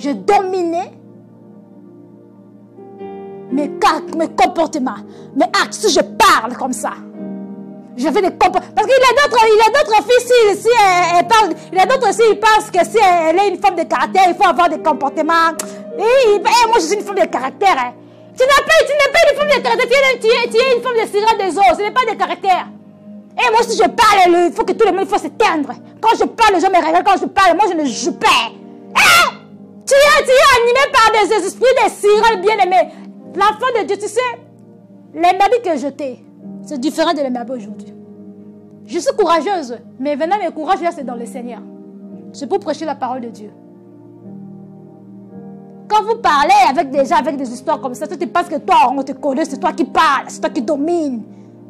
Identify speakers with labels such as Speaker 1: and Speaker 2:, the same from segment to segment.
Speaker 1: je dominais mes comportements, mes actes. Si je parle comme ça, je fais des comportements. Parce qu'il y a d'autres filles, si elle parle, il y a d'autres filles, ils pensent que si elle est une femme de caractère, il faut avoir des comportements. Et moi, je suis une femme de caractère. Hein. Tu n'es pas une femme de caractère, tu es une femme de sirène des eaux, ce n'est pas de caractère. Et moi, si je parle, il faut que tout le monde s'éteindre. Quand je parle, les gens me regardent. Quand je parle, moi, je ne joue pas. Hein? Tu es animé par des esprits, des sirènes bien-aimés. L'enfant de Dieu, tu sais, les merdis que je t'ai, c'est différent de les merdis aujourd'hui. Je suis courageuse, mais maintenant, mes courages, là, c'est dans le Seigneur. C'est pour prêcher la parole de Dieu. Quand vous parlez avec des gens, avec des histoires comme ça, tu penses que toi, on te connaît, c'est toi qui parles, c'est toi qui domines.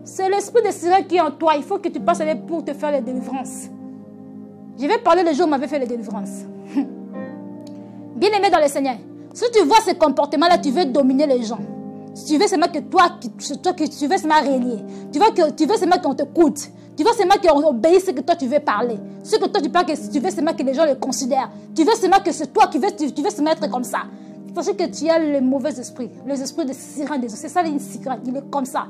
Speaker 1: C'est l'esprit de sirène qui est en toi. Il faut que tu passes aller pour te faire les délivrances. Je vais parler le jour où on m'avait fait les délivrances. Bien aimé dans le Seigneur, si tu vois ce comportement-là, tu veux dominer les gens. Si tu veux seulement que tu veux seulement régner. Tu veux seulement qu'on t'écoute. Tu veux seulement qu'on obéisse ce que toi tu veux parler. Ce que toi tu parles, tu veux seulement que les gens le considèrent. Tu veux seulement que c'est toi qui veux, tu veux seulement être comme ça. Sachez que tu as le mauvais esprit. Les esprits de sirène des eaux. C'est ça une sirène. Il est comme ça.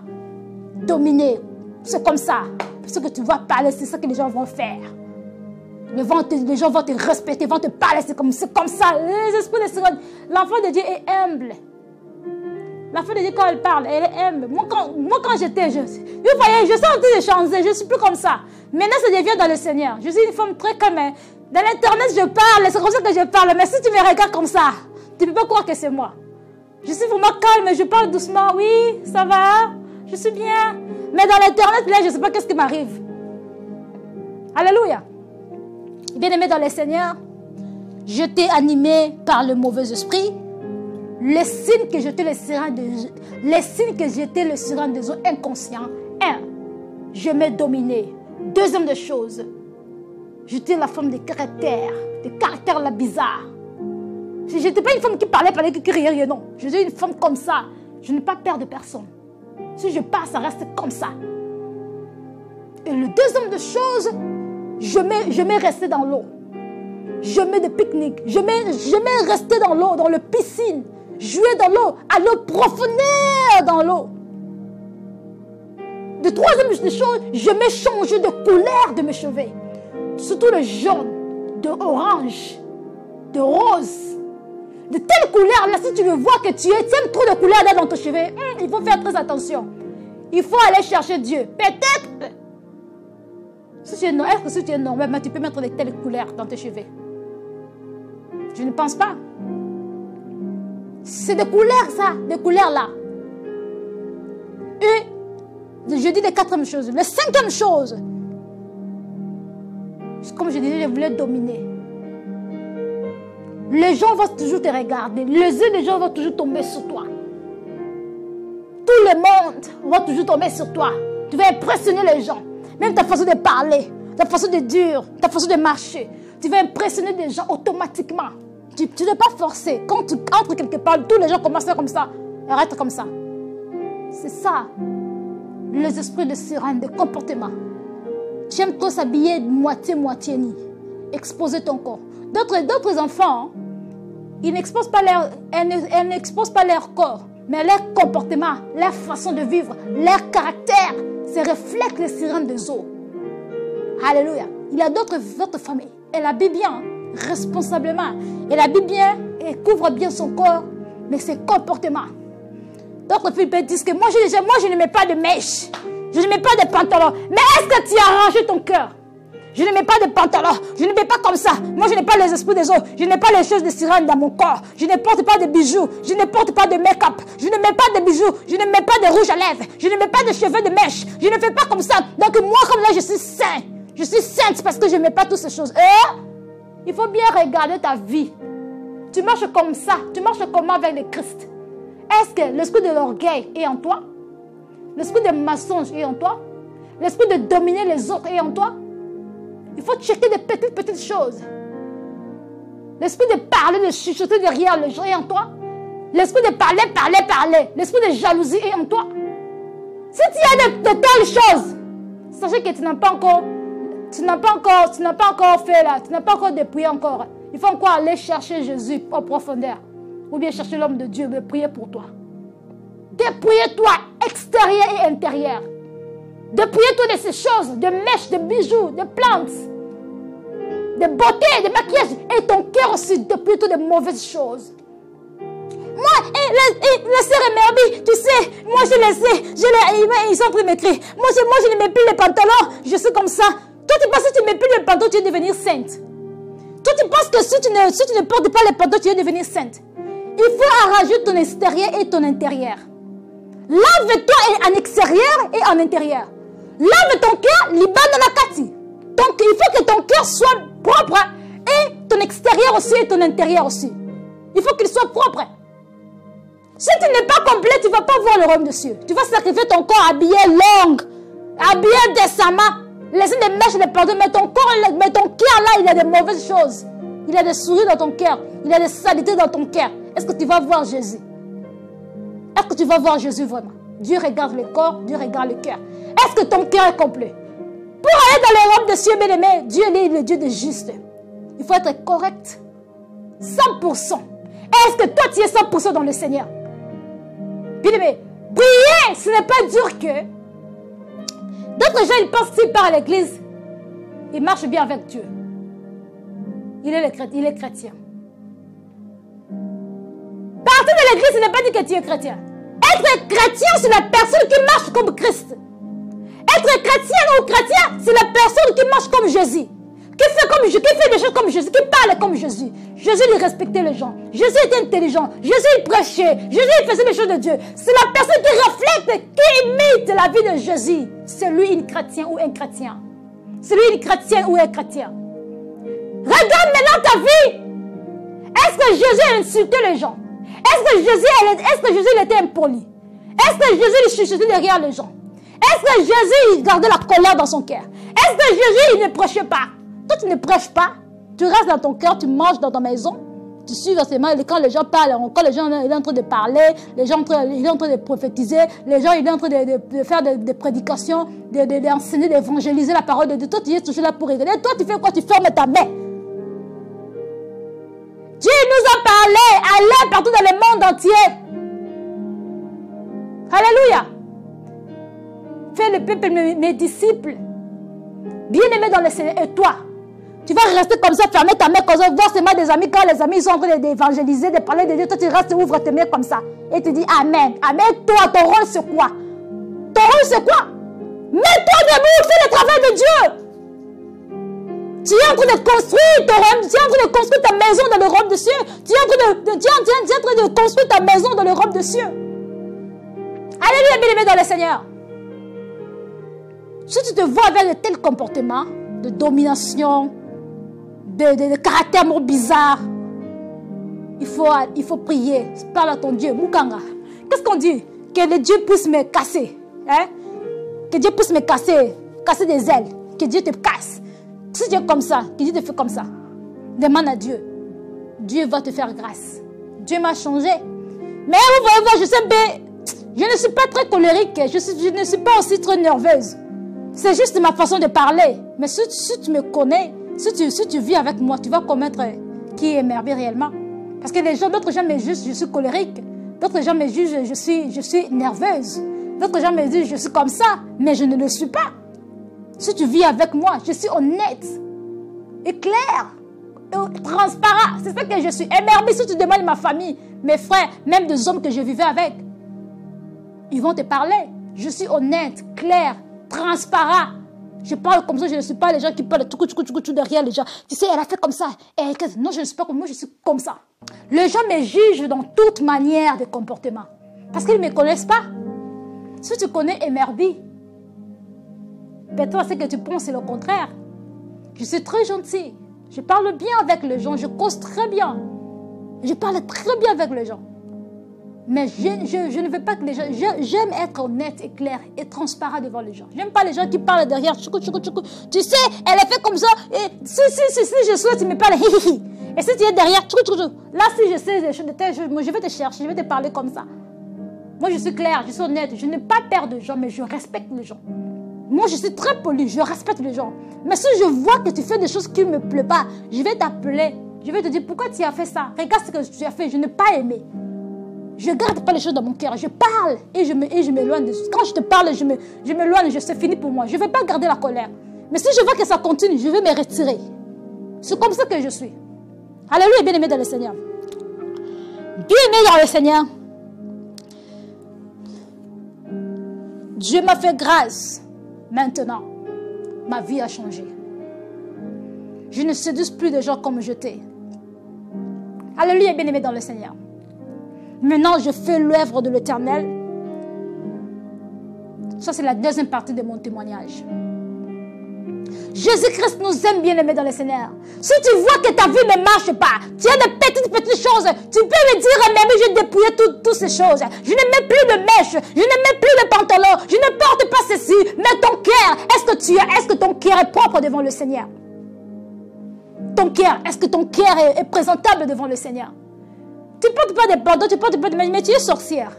Speaker 1: Dominer. C'est comme ça. Ce que tu vas parler, c'est ça que les gens vont faire. Les gens vont te respecter, vont te parler. C'est comme ça. Les esprits de sirène. L'enfant de Dieu est humble. L'enfant de Dieu, quand elle parle, elle est humble. Moi, quand j'étais, vous voyez, je suis en train de changer. Je ne suis plus comme ça. Maintenant, ça devient dans le Seigneur. Je suis une femme très calme. Dans l'internet, je parle. C'est comme ça que je parle. Mais si tu me regardes comme ça, tu ne peux pas croire que c'est moi. Je suis vraiment calme. Je parle doucement. Oui, ça va. Je suis bien. Mais dans l'internet, là, je ne sais pas qu'est-ce qui m'arrive. Alléluia. Bien-aimé dans le Seigneur, je t'ai animé par le mauvais esprit. Les signes que j'étais le sirène des eaux inconscients. 1. Je m'ai dominé. Deuxième des choses, j'étais la femme de caractère là bizarre. Je n'étais pas une femme qui parlait, qui criait, non. J'étais une femme comme ça. Je n'ai pas peur de personne. Si je pars, ça reste comme ça. Et le deuxième des choses, je m'ai resté dans l'eau. Je mets des pique-niques. Je m'ai resté dans l'eau, dans le piscine. Jouer dans l'eau, à l'eau profondeur dans l'eau. De troisième des choses, je m'ai changé de couleur de mes cheveux. Surtout le jaune, de orange, de rose. De telle couleur, là, si tu veux voir que tu aimes trop de couleurs là dans tes cheveux, il faut faire très attention. Il faut aller chercher Dieu. Peut-être, est-ce que si tu es normal, tu peux mettre de telles couleurs dans tes cheveux? Je ne pense pas. C'est des couleurs, ça, des couleurs là. Et je dis les quatrième chose. La cinquième chose, comme je disais, je voulais dominer. Les gens vont toujours te regarder. Les yeux des gens vont toujours tomber sur toi. Tout le monde va toujours tomber sur toi. Tu vas impressionner les gens. Même ta façon de parler, ta façon de dire, ta façon de marcher. Tu vas impressionner les gens automatiquement. Tu ne dois pas forcer. Quand tu entres quelque part, tous les gens commencent à faire comme ça. Arrête comme ça. C'est ça. Les esprits de sirène, de comportement. Tu aimes trop s'habiller moitié nu. Exposer ton corps. D'autres enfants, ils n'exposent pas elles n'exposent pas leur corps, mais leur comportement, leur façon de vivre, leur caractère, se reflète les sirènes des eaux. Alléluia. Il y a d'autres familles. Elle habille bien, responsablement. Elle habille bien, elle couvre bien son corps, mais ses comportements. D'autres filles disent que moi je ne mets pas de mèches, je ne mets pas de pantalons. Mais est-ce que tu as rangé ton cœur? Je ne mets pas de pantalons, je ne mets pas comme ça. Moi je n'ai pas les esprits des eaux, je n'ai pas les choses de sirène dans mon corps. Je ne porte pas de bijoux, je ne porte pas de make-up, je ne mets pas de bijoux, je ne mets pas de rouge à lèvres, je ne mets pas de cheveux de mèche, je ne fais pas comme ça. Donc moi comme là je suis saint. Je suis sainte parce que je ne mets pas toutes ces choses. Il faut bien regarder ta vie. Tu marches comme ça, tu marches comment avec le Christ? Est-ce que l'esprit de l'orgueil est en toi? L'esprit de mensonge est en toi? L'esprit de dominer les autres est en toi? Il faut checker des petites choses. L'esprit de parler, de chuchoter derrière les gens est en toi? L'esprit de parler. L'esprit de jalousie est en toi? Si tu as de telles choses, sachez que tu n'as pas encore fait là, tu n'as pas encore dépouillé encore. Il faut encore aller chercher Jésus en profondeur. Ou bien chercher l'homme de Dieu, de prier pour toi. Dépouille-toi, extérieur et intérieur. Dépouille-toi de ces choses, de mèches, de bijoux, de plantes, de beauté, de maquillage. Et ton cœur aussi, dépouille-toi de mauvaises choses. Moi, la sœur Emerbi, tu sais, moi je les sais, ils sont en train de m'écrire. Moi je ne mets plus les pantalons, je suis comme ça. Toi tu penses que si tu ne mets plus les pantalons, tu vas devenir sainte. Toi tu penses que si tu ne portes pas les pantalons, tu vas devenir sainte. Il faut arranger ton extérieur et ton intérieur. Lave-toi en extérieur et en intérieur. Lave ton cœur, Liban dans la Kati. Donc il faut que ton cœur soit propre et ton extérieur aussi et ton intérieur aussi. Il faut qu'il soit propre. Si tu n'es pas complet, tu ne vas pas voir le royaume de Dieu. Tu vas sacrifier ton corps habillé long, habillé décemment, laisser des mèches et des pardons, mais ton cœur là, il y a des mauvaises choses. Il y a des souris dans ton cœur, il y a des saletés dans ton cœur. Est-ce que tu vas voir Jésus? Est-ce que tu vas voir Jésus vraiment? Dieu regarde le corps, Dieu regarde le cœur. Est-ce que ton cœur est complet? Pour aller dans le royaume de Dieu, bien-aimé, Dieu est le Dieu de juste. Il faut être correct. 100%. Est-ce que toi, tu es 100% dans le Seigneur? Bien-aimé, prier, ce n'est pas dur que... D'autres gens, ils pensent qu'ils partent à l'église, ils marchent bien avec Dieu. Il est chrétien. Partir de l'église, ce n'est pas dire que tu es chrétien. Être chrétien, c'est la personne qui marche comme Christ. Être chrétien ou chrétien, c'est la personne qui marche comme Jésus. Qui fait des choses comme Jésus, qui parle comme Jésus. Jésus, il respectait les gens. Jésus était intelligent. Jésus, il prêchait. Jésus, il faisait les choses de Dieu. C'est la personne qui reflète, qui imite la vie de Jésus. C'est lui, un chrétien ou un chrétien. C'est lui, une chrétienne ou un chrétien. Regarde maintenant ta vie. Est-ce que Jésus a insulté les gens? Est-ce que Jésus il était impoli? Est-ce que Jésus il chuchotait derrière les gens? Est-ce que Jésus il gardait la colère dans son cœur? Est-ce que Jésus il ne prêchait pas? Toi, tu ne prêches pas. Tu restes dans ton cœur, tu manges dans ta maison. Tu suis forcément, quand les gens parlent, quand les gens sont en train de parler, les gens ils sont en train de prophétiser, les gens ils sont en train de faire des prédications, d'enseigner, d'évangéliser la parole de Dieu. Toi, tu es toujours là pour rigoler. Toi, tu fais quoi? Tu fermes ta main. Dieu nous a parlé, allez partout dans le monde entier. Alléluia. Fais le peuple mes disciples. Bien-aimés dans le Seigneur. Et toi, tu vas rester comme ça, fermer ta main comme ça, voir seulement des amis. Quand les amis sont en train d'évangéliser, de parler de Dieu, toi tu restes, ouvres tes mains comme ça. Et tu dis Amen. Amen. Toi, ton rôle c'est quoi? Ton rôle c'est quoi? Mets-toi debout, fais le travail de Dieu. Tu es en train de construire ton royaume, tu es en train de construire ta maison dans le royaume de cieux. Tu es en train de construire ta maison dans le royaume de cieux. Alléluia, bien-aimés dans le Seigneur. Si tu te vois avec de tels comportements, de domination, de caractère bizarre, il faut prier. Parle à ton Dieu. Mukanga. Qu'est-ce qu'on dit? Que le Dieu puisse me casser. Hein? Que Dieu puisse me casser des ailes. Que Dieu te casse. Si tu es comme ça, que Dieu te fait comme ça, demande à Dieu. Dieu va te faire grâce. Dieu m'a changé. Mais vous voyez, je ne suis pas très colérique. Je ne suis pas aussi très nerveuse. C'est juste ma façon de parler. Mais si tu me connais, si tu vis avec moi, tu vas connaître qui est Emerbi réellement. Parce que d'autres gens me jugent, je suis colérique. D'autres gens me jugent, je suis nerveuse. D'autres gens me disent, je suis comme ça. Mais je ne le suis pas. Si tu vis avec moi, je suis honnête et clair, et transparent. C'est ça que je suis. Emerbi, si tu demandes ma famille, mes frères, même des hommes que je vivais avec, ils vont te parler. Je suis honnête, clair, transparent. Je parle comme ça, je ne suis pas les gens qui parlent tout derrière les gens. Tu sais, elle a fait comme ça. Non, je ne suis pas comme moi, je suis comme ça. Les gens me jugent dans toute manière de comportement. Parce qu'ils ne me connaissent pas. Si tu connais Emerbi, mais toi, ce que tu penses, c'est le contraire. Je suis très gentille. Je parle bien avec les gens. Je cause très bien. Je parle très bien avec les gens. Mais je ne veux pas que les gens... J'aime être honnête et clair et transparent devant les gens. J'aime pas les gens qui parlent derrière. Tu sais, elle a fait comme ça. Et si je souhaite, tu me parles. Et si tu es derrière, là, si je sais, je vais te chercher, je vais te parler comme ça. Moi, je suis claire, je suis honnête. Je n'ai pas peur de gens, mais je respecte les gens. Moi, je suis très polie, je respecte les gens. Mais si je vois que tu fais des choses qui ne me plaisent pas, je vais t'appeler, Je vais te dire, pourquoi tu as fait ça? Regarde ce que tu as fait, je n'ai pas aimé. Je ne garde pas les choses dans mon cœur. Je parle et je m'éloigne de ça. Quand je te parle, je m'éloigne, c'est fini pour moi. Je ne vais pas garder la colère. Mais si je vois que ça continue, je vais me retirer. C'est comme ça que je suis. Alléluia, bien-aimé dans le Seigneur. Bien-aimé dans le Seigneur. Dieu m'a fait grâce. Maintenant, ma vie a changé. Je ne séduis plus de gens comme j'étais. Alléluia, bien-aimé dans le Seigneur. Maintenant, je fais l'œuvre de l'Éternel. Ça, c'est la deuxième partie de mon témoignage. Jésus-Christ nous aime, bien-aimés dans le Seigneur. Si tu vois que ta vie ne marche pas, tu as des petites choses, tu peux me dire, mais j'ai dépouillé toutes ces choses. Je ne mets plus de mèches, je ne mets plus de pantalons, je ne porte pas ceci. Mais ton cœur, est-ce que ton cœur est propre devant le Seigneur? Ton cœur, est-ce que ton cœur est présentable devant le Seigneur? Tu ne portes pas de pantalons, tu ne portes pas de mèches, mais tu es sorcière.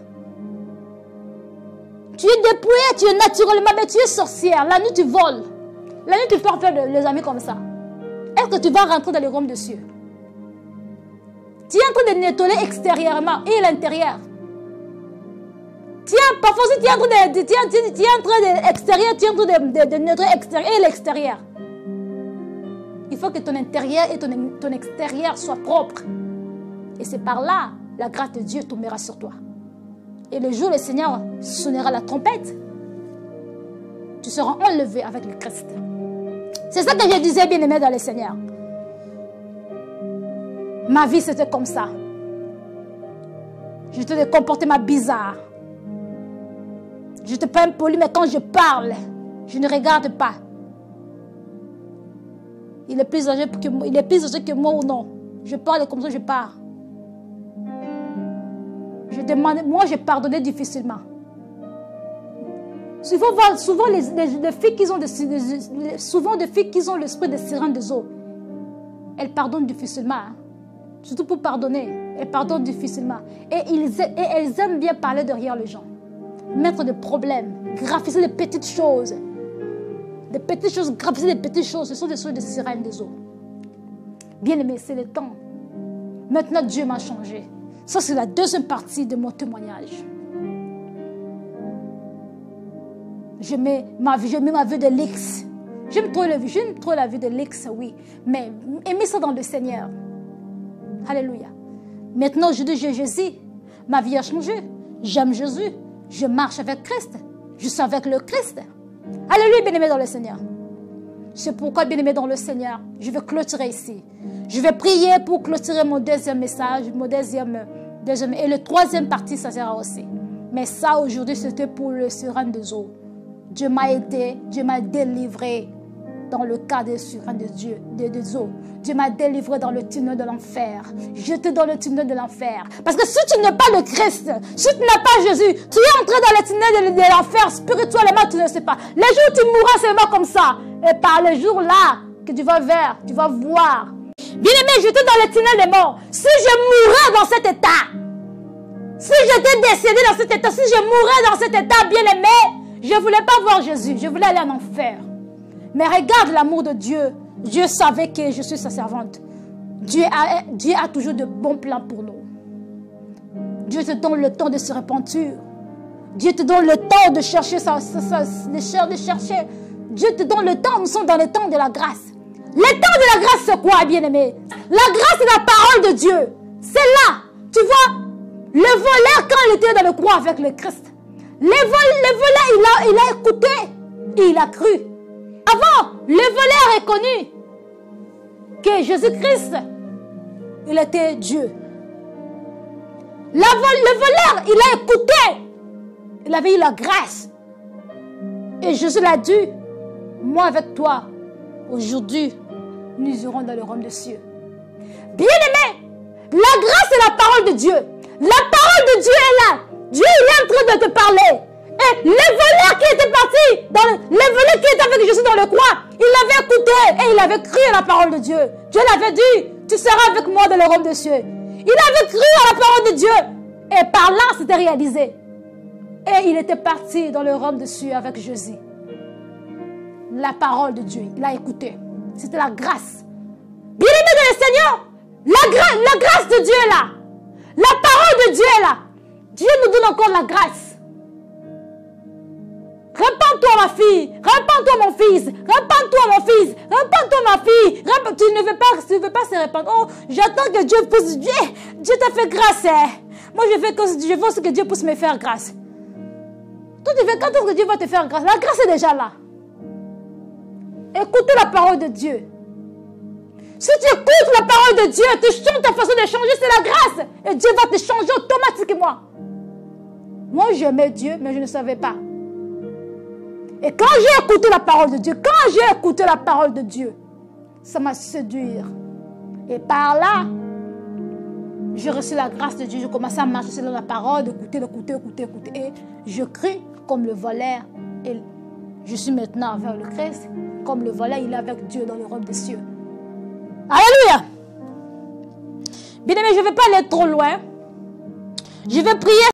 Speaker 1: Tu es dépouillée, tu es naturellement, mais tu es sorcière. La nuit, tu voles. La nuit, tu peux faire les amis comme ça. Est-ce que tu vas rentrer dans le royaume des cieux? Tu es en train de nettoyer extérieurement et l'intérieur. Parfois, si tu es en train de l'extérieur, tu es en train de nettoyer l'extérieur et l'extérieur. Il faut que ton intérieur et ton extérieur soient propres. Et c'est par là, la grâce de Dieu tombera sur toi. Et le jour où le Seigneur sonnera la trompette, tu seras enlevé avec le Christ. C'est ça que je disais, bien-aimé dans le Seigneur. Ma vie, c'était comme ça. J'étais des comportements bizarres. Je n'étais pas impoli, mais quand je parle, je ne regarde pas. Il est plus âgé que moi ou non. Je parle comme ça, je pars. Moi, je pardonnais difficilement. Souvent les filles qui ont l'esprit de sirène des eaux, elles pardonnent difficilement. Hein. Surtout pour pardonner, elles pardonnent difficilement. Et elles aiment bien parler derrière les gens. Mettre des problèmes, graphiser des petites choses. Des petites choses, graphiser des petites choses, ce sont des choses de sirène des eaux. Bien aimé, c'est le temps. Maintenant, Dieu m'a changé. Ça, c'est la deuxième partie de mon témoignage. Je mets ma vie de luxe. J'aime trop la vie de luxe, oui. Mais aimer ça dans le Seigneur. Alléluia. Maintenant, je dis Jésus. Ma vie a changé. J'aime Jésus. Je marche avec Christ. Je suis avec le Christ. Alléluia, bien-aimé dans le Seigneur. C'est pourquoi, bien-aimé dans le Seigneur, je vais clôturer ici. Je vais prier pour clôturer mon deuxième message, et le troisième partie, ça sera aussi. Mais ça, aujourd'hui, c'était pour le sirène des eaux. Dieu m'a aidé, Dieu m'a délivré dans le cas des sirènes des eaux. Dieu m'a délivré dans le tunnel de l'enfer. J'étais dans le tunnel de l'enfer. Parce que si tu n'es pas le Christ, si tu n'es pas Jésus, tu es entré dans le tunnel de l'enfer spirituellement, tu ne sais pas. Les jours où tu mourras seulement comme ça. Et par les jours là que tu vas voir. Bien-aimé, j'étais dans le tunnel des morts. Si je mourais dans cet état, si j'étais décédé dans cet état, si je mourais dans cet état, bien-aimé, je ne voulais pas voir Jésus. Je voulais aller en enfer. Mais regarde l'amour de Dieu. Dieu savait que je suis sa servante. Dieu a toujours de bons plans pour nous. Dieu te donne le temps de se repentir. Dieu te donne le temps de chercher de chercher. Dieu te donne le temps. Nous sommes dans le temps de la grâce. Le temps de la grâce, c'est quoi, bien-aimé? La grâce, c'est la parole de Dieu. C'est là. Tu vois, le voleur, quand il était dans le croix avec le Christ, le voleur, il a écouté et il a cru. Avant, le voleur a reconnu que Jésus-Christ, il était Dieu. Le voleur, il a écouté. Il avait eu la grâce. Et Jésus l'a dit, moi avec toi, aujourd'hui, nous irons dans le royaume des cieux. Bien-aimé, la grâce est la parole de Dieu. La parole de Dieu est là. Dieu est en train de te parler. Et le voleur qui était parti, le voleur qui était avec Jésus dans le croix, il l'avait écouté et il avait cru à la parole de Dieu. Dieu l'avait dit, tu seras avec moi dans le royaume des cieux. Il avait cru à la parole de Dieu. Et par là, c'était réalisé. Et il était parti dans le royaume des cieux avec Jésus. La parole de Dieu, il a écouté. C'était la grâce. Bien-aimé dans le Seigneur, La grâce de Dieu est là. La parole de Dieu est là. Dieu nous donne encore la grâce. Répands-toi, ma fille. Répands-toi, mon fils. Répands-toi, mon fils. Répands-toi, ma fille. Tu ne veux pas se répandre. Oh, j'attends que Dieu pousse. Dieu t'a fait grâce. Hein. Moi, je veux ce que Dieu puisse me faire grâce. Toi, tu veux quand est-ce que Dieu va te faire grâce? La grâce est déjà là. Écoutez la parole de Dieu. Si tu écoutes la parole de Dieu, tu changes ta façon de changer, c'est la grâce. Et Dieu va te changer automatiquement. Moi, j'aimais Dieu, mais je ne savais pas. Et quand j'ai écouté la parole de Dieu, ça m'a séduit. Et par là, j'ai reçu la grâce de Dieu. J'ai commencé à marcher selon la parole, d'écouter. Et je crie comme le voleur. Et je suis maintenant avec le Christ. Comme le voleur, il est avec Dieu dans le royaume des cieux. Alléluia. Bien aimé, je ne vais pas aller trop loin. Je vais prier.